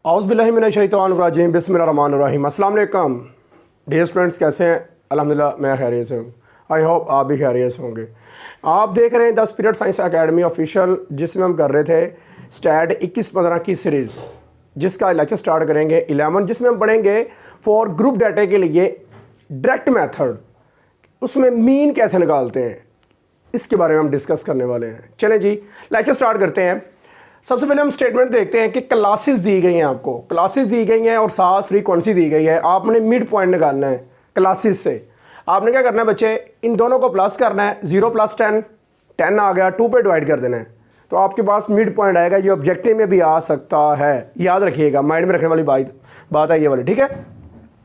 औज़ुबिल्लाहिमिनश्शैतानिर्रजीम बिस्मिल्लाहिर्रहमानिर्रहीम। अस्सलाम वालेकुम डियर स्टूडेंट्स, कैसे हैं? अल्हम्दुलिल्लाह मैं खैरियत से हूँ। आई होप आप भी खैरियत से होंगे। आप देख रहे हैं 10 पीरियड साइंस एकेडमी ऑफिशियल, जिसमें हम कर रहे थे स्टैट 21-15 की सीरीज़, जिसका लेक्चर स्टार्ट करेंगे 11, जिसमें हम पढ़ेंगे फॉर ग्रुप डाटा के लिए डायरेक्ट मेथड, उसमें मीन कैसे निकालते हैं, इसके बारे में हम डिस्कस करने वाले हैं। चलें जी, लेक्चर स्टार्ट करते हैं। सबसे पहले हम स्टेटमेंट देखते हैं कि क्लासेस दी गई हैं, आपको क्लासेस दी गई हैं और साथ फ्रीक्वेंसी दी गई है। आपने मिड पॉइंट निकालना है क्लासेस से। आपने क्या करना है बच्चे, इन दोनों को प्लस करना है। 0 + 10, 10 आ गया, 2 पे डिवाइड कर देना है, तो आपके पास मिड पॉइंट आएगा। ये ऑब्जेक्टिव में भी आ सकता है, याद रखिएगा, माइंड में रखने वाली बात है ये वाली, ठीक है।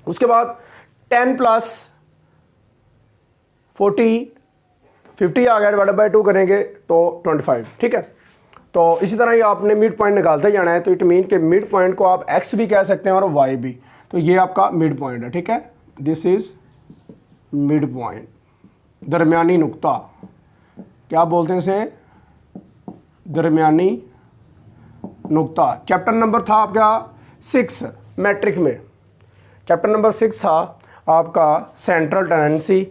उसके बाद 10 + 40, 50 आ गया, डिवाइड बाई 2 करेंगे तो 25, ठीक है। तो इसी तरह ही आपने मिड पॉइंट निकालते जाना है। तो इट मीन के मिड पॉइंट को आप एक्स भी कह सकते हैं और वाई भी। तो ये आपका मिड पॉइंट है, ठीक है। दिस इज मिड पॉइंट, दरमियानी नुक्ता। क्या बोलते हैं इसे? दरमियानी नुक्ता। चैप्टर नंबर था आपका 6 मैट्रिक में। चैप्टर नंबर 6 था आपका सेंट्रल टेंडेंसी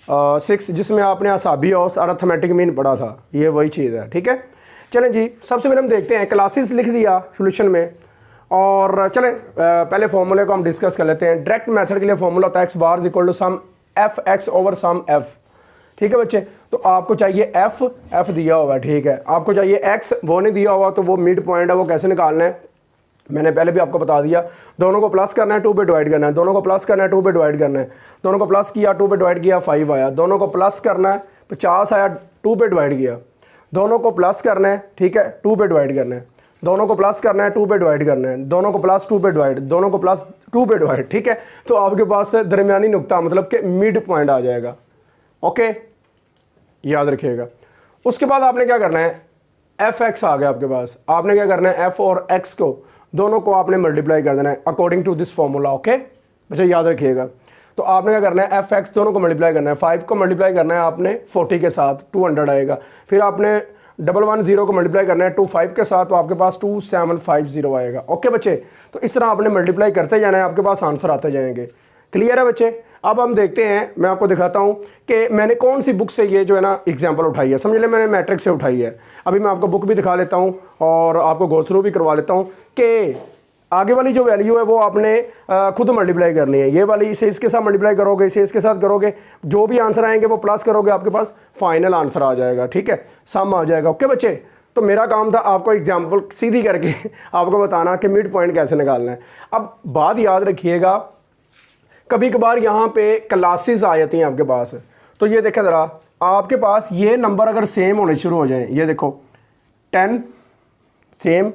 6, जिसमें आपने असाबी और अरिथमेटिक मीन पढ़ा था। ये वही चीज़ है, ठीक है। चलें जी, सबसे पहले हम देखते हैं, क्लासेस लिख दिया सॉल्यूशन में। और चलें पहले फॉर्मूले को हम डिस्कस कर लेते हैं। डायरेक्ट मेथड के लिए फॉर्मूला होता है x bar equal to sum F x over sum f, ठीक है बच्चे। तो आपको चाहिए एफ दिया हुआ है, ठीक है। आपको चाहिए x, वो नहीं दिया हुआ, तो वो मिड पॉइंट है, वो कैसे निकालना है मैंने पहले भी आपको बता दिया। दोनों को प्लस करना है, 2 पे डिवाइड करना है। दोनों को प्लस करना है, 2 पे डिवाइड करना है। दोनों को प्लस किया, 2 पे डिवाइड किया, 5 आया। दोनों को प्लस करना है, 50 आया, 2 पे डिवाइड किया। दोनों को प्लस करना है, ठीक है, 2 पे डिवाइड करना है। दोनों को प्लस करना है, 2 पे डिवाइड करना है। दोनों को प्लस 2 पे डिवाइड, दोनों को प्लस 2 पे डिवाइड, ठीक है। तो आपके पास दरमियानी नुक्ता, मतलब कि मिड पॉइंट आ जाएगा। ओके, याद रखिएगा। उसके बाद आपने क्या करना है, एफ एक्स आ गया आपके पास। आपने क्या करना है, एफ और एक्स को दोनों को आपने मल्टीप्लाई कर देना है according to this formula. Okay बच्चे, याद रखिएगा। तो आपने क्या करना है, एफ एक्स दोनों को मल्टीप्लाई करना है। 5 को मल्टीप्लाई करना है आपने 40 के साथ, 200 आएगा। फिर आपने 110 को मल्टीप्लाई करना है 25 के साथ, तो आपके पास 2750 आएगा। ओके बच्चे, तो इस तरह आपने मल्टीप्लाई करते जाना है, आपके पास आंसर आते जाएंगे। क्लियर है बच्चे? अब हम देखते हैं, मैं आपको दिखाता हूं कि मैंने कौन सी बुक से ये जो है ना एग्जाम्पल उठाई है। समझ लें, मैंने मैट्रिक से उठाई है। अभी मैं आपको बुक भी दिखा लेता हूं और आपको गो थ्रू भी करवा लेता हूं कि आगे वाली जो वैल्यू है वो आपने खुद मल्टीप्लाई करनी है। ये वाली इसे इसके साथ मल्टीप्लाई करोगे, इसे इसके साथ करोगे, जो भी आंसर आएंगे वो प्लस करोगे, आपके पास फाइनल आंसर आ जाएगा, ठीक है, सम आ जाएगा। ओके बच्चे, तो मेरा काम था आपको एग्जाम्पल सीधी करके आपको बताना कि मिड पॉइंट कैसे निकालना है। अब बात याद रखिएगा, कभी कभार यहाँ पे क्लासेस आ जाती हैं आपके पास। तो ये देखें ज़रा, आपके पास ये नंबर अगर सेम होने शुरू हो जाएं, ये देखो 10 सेम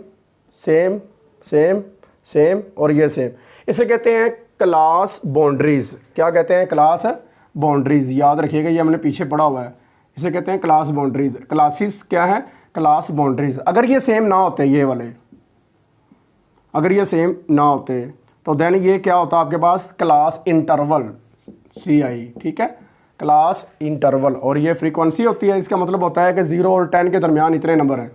सेम सेम सेम और ये सेम, इसे कहते हैं क्लास बाउंड्रीज। क्या कहते हैं? Class boundaries. याद रखिएगा, ये हमने पीछे पढ़ा हुआ है, इसे कहते हैं क्लास बाउंड्रीज। क्लासेस क्या है? Class boundaries. अगर ये सेम ना होते, ये वाले अगर ये सेम ना होते, तो देन ये क्या होता आपके पास? क्लास इंटरवल, CI, ठीक है, क्लास इंटरवल। और ये फ्रीक्वेंसी होती है, इसका मतलब होता है कि 0 और 10 के दरमियान इतने नंबर हैं।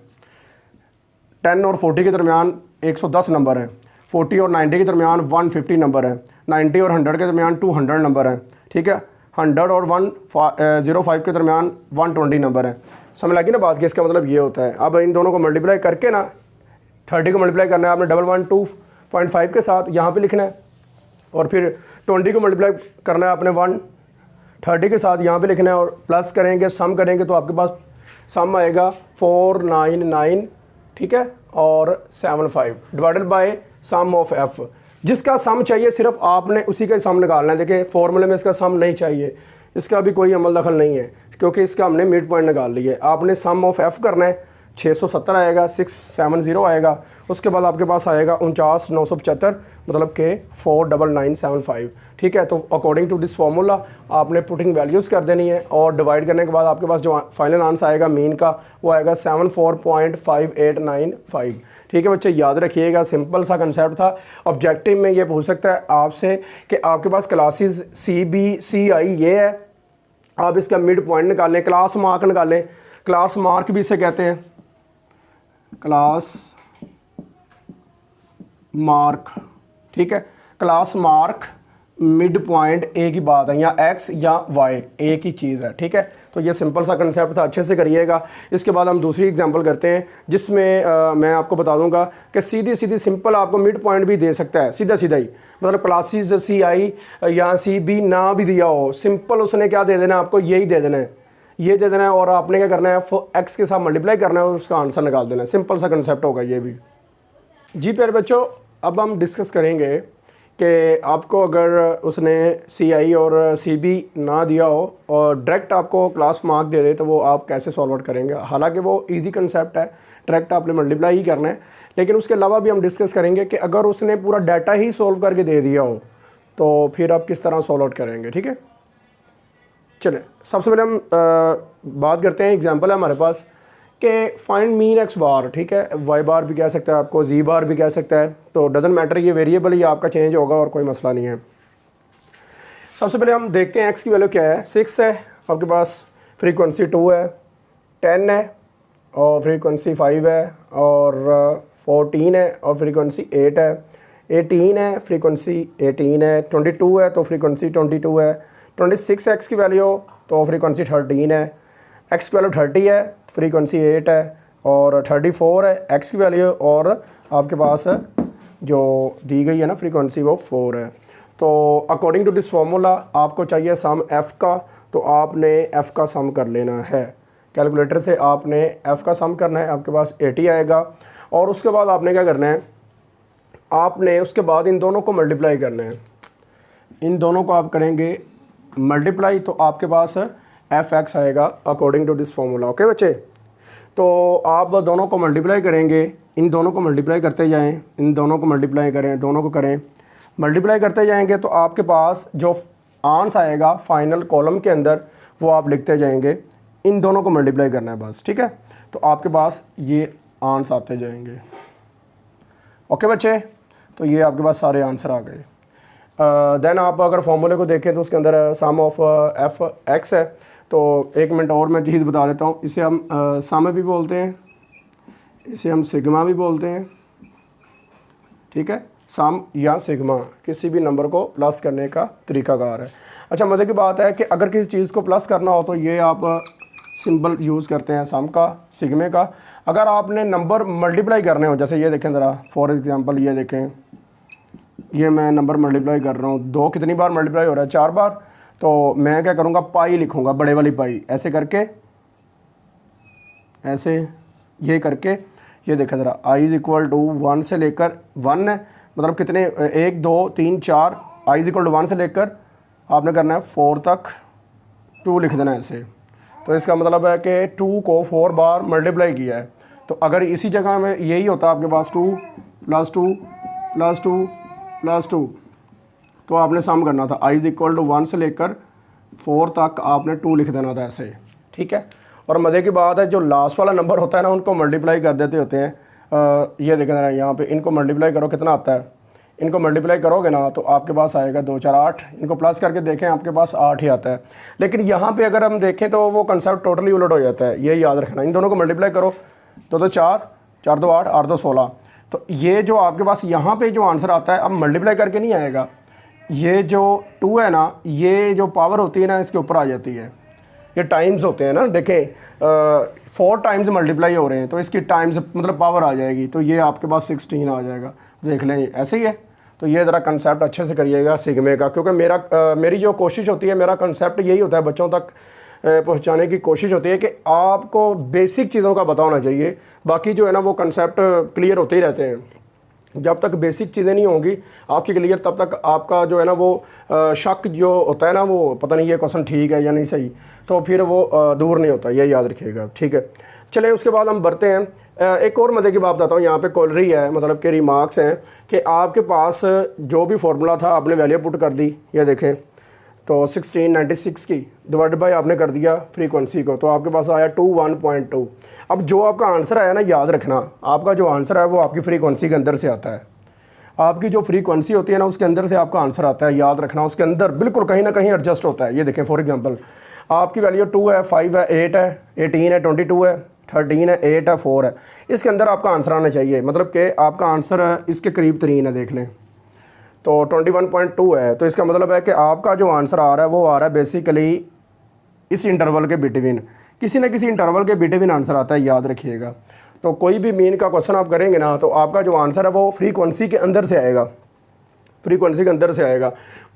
10 और 40 के दरमियान 110 नंबर हैं। 40 और 90 के दरमियान 150 नंबर है। 90 और 100 के दरमियान 200 नंबर है, ठीक है। 100 और 105 के दरमियान 120 नंबर है। समझ लगी ना बात की? इसका मतलब ये होता है। अब इन दोनों को मल्टीप्लाई करके ना 30 को मल्टीप्लाई करना है आपने 112.5 के साथ, यहाँ पे लिखना है। और फिर 20 को मल्टीप्लाई करना है आपने 130 के साथ, यहाँ पे लिखना है। और प्लस करेंगे, सम करेंगे, तो आपके पास सम आएगा 499, ठीक है, और 75 divided by sum of f. जिसका सम चाहिए सिर्फ आपने उसी का सम निकालना है। देखिए फॉर्मूले में इसका सम नहीं चाहिए, इसका भी कोई अमल दखल नहीं है, क्योंकि इसका हमने मिड पॉइंट निकाल लिया है। आपने सम ऑफ एफ करना है, 670 आएगा, 670 आएगा। उसके बाद आपके पास आएगा 49,975, मतलब कि 49975, ठीक है। तो अकॉर्डिंग टू दिस फार्मूला आपने पुटिंग वैल्यूज़ कर देनी है, और डिवाइड करने के बाद आपके पास जो फाइनल आंसर आएगा मीन का, वो आएगा 74.5895, ठीक है बच्चे। याद रखिएगा, सिंपल सा कंसेप्ट था। ऑब्जेक्टिव में ये पूछ सकता है आपसे कि आपके पास क्लासेस CI ये है, आप इसका मिड पॉइंट निकालें, क्लास मार्क निकालें। क्लास मार्क भी इसे कहते हैं, क्लास मार्क, ठीक है, क्लास मार्क मिड पॉइंट एक ही बात है, या एक्स या वाई एक ही चीज़ है, ठीक है। तो ये सिंपल सा कंसेप्ट था, अच्छे से करिएगा। इसके बाद हम दूसरी एग्जांपल करते हैं जिसमें मैं आपको बता दूंगा कि सीधी सीधी सिंपल आपको मिड पॉइंट भी दे सकता है, सीधा सीधा ही, मतलब क्लासेस सी आई या सी बी ना भी दिया हो, सिंपल उसने क्या दे देना है आपको, यही दे देना है, ये दे देना है, और आपने क्या करना है, एक्स के साथ मल्टीप्लाई करना है और उसका आंसर निकाल देना है। सिंपल सा कंसेप्ट होगा ये भी। जी प्यारे बच्चों, अब हम डिस्कस करेंगे कि आपको अगर उसने सी आई और सी बी ना दिया हो और डायरेक्ट आपको क्लास मार्क दे दे तो वो आप कैसे सॉल्व आउट करेंगे। हालांकि वो इजी कंसेप्ट है, डायरेक्ट आपने मल्टीप्लाई ही करना है, लेकिन उसके अलावा भी हम डिस्कस करेंगे कि अगर उसने पूरा डाटा ही सॉल्व करके दे दिया हो तो फिर आप किस तरह सॉल्व आउट करेंगे, ठीक है। चलिए सबसे पहले हम बात करते हैं, एग्जांपल है हमारे पास कि फाइंड मीन एक्स बार, ठीक है, वाई बार भी कह सकता है आपको, जी बार भी कह सकता है, तो डजंट मैटर, ये वेरिएबल ही आपका चेंज होगा और कोई मसला नहीं है। सबसे पहले हम देखते हैं एक्स की वैल्यू क्या है। 6 है आपके पास, फ्रीक्वेंसी 2 है, 10 है और फ्रीक्वेंसी 5 है, और 14 है और फ्रीक्वेंसी 8 है, 18 है फ्रीक्वेंसी 18 है, 22 है तो फ्रीक्वेंसी 22 है, 26 एक्स की वैल्यू तो फ्रीक्वेंसी 13 है, एक्स की वैल्यू 30 है, फ्रीक्वेंसी 8 है, और 34 है एक्स की वैल्यू, और आपके पास जो दी गई है ना फ्रीक्वेंसी वो 4 है। तो अकॉर्डिंग टू दिस फार्मूला आपको चाहिए सम एफ़ का, तो आपने एफ़ का सम कर लेना है। कैलकुलेटर से आपने एफ़ का सम करना है, आपके पास 80 आएगा, और उसके बाद आपने क्या करना है, आपने उसके बाद इन दोनों को मल्टीप्लाई करना है। इन दोनों को आप करेंगे मल्टीप्लाई तो आपके पास एफ एक्स आएगा according to this formula. Okay बच्चे, तो आप दोनों को मल्टीप्लाई करेंगे, इन दोनों को मल्टीप्लाई करते जाएं, इन दोनों को मल्टीप्लाई करें, दोनों को करें, मल्टीप्लाई करते जाएंगे तो आपके पास जो आंसर आएगा फाइनल कॉलम के अंदर वो आप लिखते जाएंगे। इन दोनों को मल्टीप्लाई करना है बस, ठीक है, तो आपके पास ये आंसर आते जाएंगे। ओके बच्चे, तो ये आपके पास सारे आंसर आ गए। देन आप अगर फॉर्मूले को देखें तो उसके अंदर सम ऑफ एफ एक्स है, तो एक मिनट और मैं चीज़ बता देता हूँ। इसे हम सम भी बोलते हैं, इसे हम सिग्मा भी बोलते हैं, ठीक है, सम या सिग्मा किसी भी नंबर को प्लस करने का तरीकाकार है। अच्छा, मज़े की बात है कि अगर किसी चीज़ को प्लस करना हो तो ये आप सिंबल यूज़ करते हैं सम का, सिग्मे का। अगर आपने नंबर मल्टीप्लाई करने हो, जैसे ये देखें ज़रा फॉर एग्जांपल, ये देखें, ये मैं नंबर मल्टीप्लाई कर रहा हूँ, 2 कितनी बार मल्टीप्लाई हो रहा है, 4 बार, तो मैं क्या करूँगा, पाई लिखूँगा, बड़े वाली पाई, ऐसे करके, ऐसे ये करके, ये देखें ज़रा, आई इज़ इक्वल टू 1 से लेकर 1 है, मतलब कितने, 1 2 3 4, आई इज़ इक्वल टू 1 से लेकर आपने करना है 4 तक, 2 लिख देना है ऐसे। तो इसका मतलब है कि 2 को 4 बार मल्टीप्लाई किया है। तो अगर इसी जगह में यही होता आपके पास 2 + 2 + 2 + 2, तो आपने सम करना था, आई इज़ इक्वल टू 1 से लेकर 4 तक आपने 2 लिख देना था ऐसे, ठीक है। और मज़े की बात है, जो लास्ट वाला नंबर होता है ना, उनको मल्टीप्लाई कर देते होते हैं। ये देखें ना, यहाँ पे इनको मल्टीप्लाई करो, कितना आता है, इनको मल्टीप्लाई करोगे ना तो आपके पास आएगा 2 4 8, इनको प्लस करके देखें आपके पास 8 ही आता है। लेकिन यहाँ पे अगर हम देखें तो वो कंसेप्ट टोटली उलट हो जाता है, ये याद रखना। इन दोनों को मल्टीप्लाई करो, 2 2 4, 4 2 8, 8 2 16, तो ये जो आपके पास यहाँ पे जो आंसर आता है, अब मल्टीप्लाई करके नहीं आएगा, ये जो 2 है ना, ये जो पावर होती है ना इसके ऊपर आ जाती है, ये टाइम्स होते हैं ना, देखें 4 टाइम्स मल्टीप्लाई हो रहे हैं तो इसकी टाइम्स मतलब पावर आ जाएगी, तो ये आपके पास 16 आ जाएगा, देख लें ऐसे ही है। तो ये ज़रा कंसेप्ट अच्छे से करिएगा सिग्मे का, क्योंकि मेरी जो कोशिश होती है, मेरा कंसेप्ट यही होता है, बच्चों तक पहुंचाने की कोशिश होती है कि आपको बेसिक चीज़ों का पता होना चाहिए, बाकी जो है ना वो कंसेप्ट क्लियर होते ही रहते हैं। जब तक बेसिक चीज़ें नहीं होंगी आपकी क्लियर, तब तक आपका जो है ना वो शक जो होता है ना, वो पता नहीं ये क्वेश्चन ठीक है या नहीं सही, तो फिर वो दूर नहीं होता, ये याद रखिएगा, ठीक है। चलिए उसके बाद हम बढ़ते हैं। एक और मज़े की बात बताता हूँ, यहाँ पे कॉलरी है, मतलब कि रिमार्क्स हैं कि आपके पास जो भी फार्मूला था आपने वैल्यू पुट कर दी, ये देखें, तो 1696 की डिवाइड बाय आपने कर दिया फ्रीक्वेंसी को, तो आपके पास आया 21.2। अब जो आपका आंसर आया ना, याद रखना, आपका जो आंसर है वो आपकी फ्रीक्वेंसी के अंदर से आता है, आपकी जो फ्रीक्वेंसी होती है ना उसके अंदर से आपका आंसर आता है, याद रखना, उसके अंदर बिल्कुल कहीं ना कहीं एडजस्ट होता है। ये देखें फॉर एग्जांपल, आपकी वैल्यू 2 है, 5 है, 8 है, 18 है, 22 है, 13 है, 8 है, 4 है, इसके अंदर आपका आंसर आना चाहिए, मतलब कि आपका आंसर इसके करीब तरीन है, देख लें तो 21.2 है। तो इसका मतलब है कि आपका जो आंसर आ रहा है वो आ रहा है बेसिकली इस इंटरवल के बिटवीन, किसी न किसी इंटरवल के बिटवीन आंसर आता है, याद रखिएगा। तो कोई भी मीन का क्वेश्चन आप करेंगे ना तो आपका जो आंसर है वो फ्रीक्वेंसी के अंदर से आएगा, फ्रीक्वेंसी के अंदर से आएगा।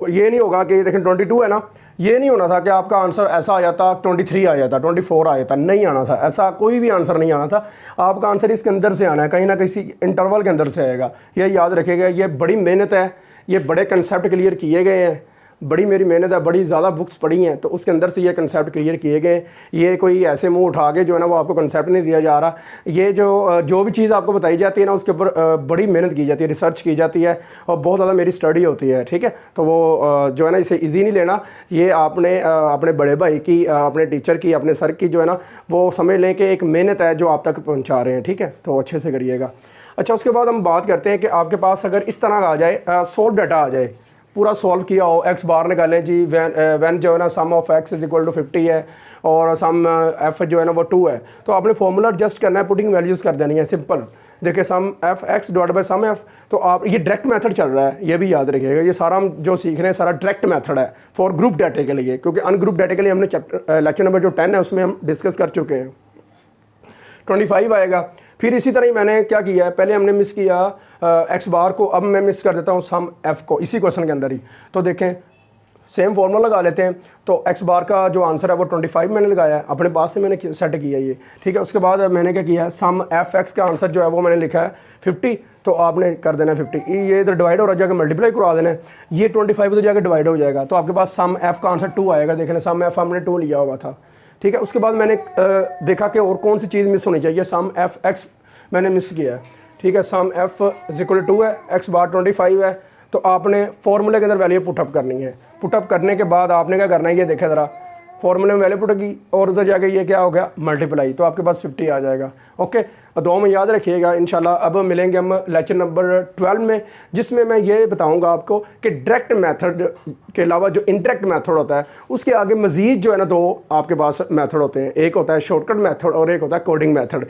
ये नहीं होगा कि देखें 22 है ना, ये नहीं होना था कि आपका आंसर ऐसा आ जाता 23 आ जाता, 24 आ जाता, नहीं आना था, ऐसा कोई भी आंसर नहीं आना था। आपका आंसर इसके अंदर से आना है, कहीं ना किसी इंटरवल के अंदर से आएगा, ये याद रखिएगा। ये बड़ी मेहनत है, ये बड़े कंसेप्ट क्लियर किए गए हैं, बड़ी मेरी मेहनत है, बड़ी ज़्यादा बुक्स पढ़ी हैं, तो उसके अंदर से ये कंसेप्ट क्लियर किए गए। ये कोई ऐसे मुंह उठा के जो है ना वो आपको कंसेप्ट नहीं दिया जा रहा। ये जो भी चीज़ आपको बताई जाती है ना उसके ऊपर बड़ी मेहनत की जाती है, रिसर्च की जाती है और बहुत ज़्यादा मेरी स्टडी होती है, ठीक है। तो वो जो है ना इसे ईजी नहीं लेना, ये आपने अपने बड़े भाई की, अपने टीचर की, अपने सर की जो है ना वो समझ लें कि एक मेहनत है जो आप तक पहुँचा रहे हैं, ठीक है। तो अच्छे से करिएगा। अच्छा, उसके बाद हम बात करते हैं कि आपके पास अगर इस तरह का आ जाए, सोल्व डाटा आ जाए, पूरा सॉल्व किया हो, एक्स बार निकालें जी, वैन जो है ना sum of X is equal to 50 है और सम एफ जो है ना वो 2 है, तो आपने फॉर्मूला एडजस्ट करना है, पुटिंग वैल्यूज़ कर देनी है, सिंपल। देखिए sum F X divide by sum F, तो आप ये डायरेक्ट मेथड चल रहा है, ये भी याद रखिएगा। ये सारा हम जो सीख रहे हैं सारा डायरेक्ट मेथड है फॉर ग्रुप डाटे के लिए, क्योंकि अनग्रुप डाटे के लिए हमने चैप्टर लेक्चर नंबर जो 10 है उसमें हम डिस्कस कर चुके हैं। 25 आएगा। फिर इसी तरह ही मैंने क्या किया है, पहले हमने मिस किया एक्स बार को, अब मैं मिस कर देता हूँ सम एफ को इसी क्वेश्चन के अंदर ही। तो देखें सेम फॉर्मूला लगा लेते हैं। तो एक्स बार का जो आंसर है वो 25 मैंने लगाया है, अपने पास से मैंने सेट किया ये, ठीक है। उसके बाद मैंने क्या किया है, सम एफ एक्स का आंसर जो है वो मैंने लिखा है 50, तो आपने कर देना 50, ये इधर डिवाइड हो रहा जाकर मल्टीप्लाई करवा देना है, ये 25 इधर जाकर डिवाइड हो जाएगा, तो आपके पास सम एफ का आंसर 2 आएगा। देखना सम एफ हमने 2 लिया हुआ था, ठीक है। उसके बाद मैंने देखा कि और कौन सी चीज़ मिस होनी चाहिए, सम एफ एक्स मैंने मिस किया है, ठीक है। सम एफ इज इक्वल टू 2 है, एक्स बार 25 है, तो आपने फॉर्मूले के अंदर वैल्यू पुटअप करनी है। पुटअप करने के बाद आपने क्या करना है, ये देखें ज़रा, फॉर्मूले में वैल्यू पुट की और उधर जाके ये क्या हो गया मल्टीप्लाई, तो आपके पास 50 आ जाएगा। ओके, दो में याद रखिएगा इंशाल्लाह। अब मिलेंगे हम लेक्चर नंबर 12 में, जिसमें मैं ये बताऊंगा आपको कि डायरेक्ट मेथड के अलावा जो इनडायरेक्ट मेथड होता है उसके आगे मजीद जो है ना 2 आपके पास मेथड होते हैं, एक होता है शॉर्टकट मेथड और एक होता है कोडिंग मेथड।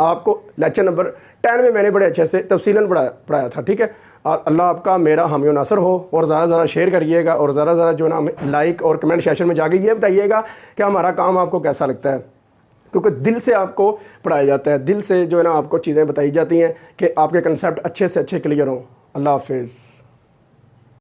आपको लेक्चर नंबर 10 में मैंने बड़े अच्छे से तफसीलन पढ़ाया था, ठीक है। और अल्लाह आपका मेरा हामी नासर हो, और ज़्यादा शेयर करिएगा और ज़्यादा जो ना हमें लाइक और कमेंट सेक्शन में जाके ये बताइएगा कि हमारा काम आपको कैसा लगता है, क्योंकि दिल से आपको पढ़ाया जाता है, दिल से जो है ना आपको चीज़ें बताई जाती हैं कि आपके कंसेप्ट अच्छे से अच्छे क्लियर हों। अल्लाह हाफिज़।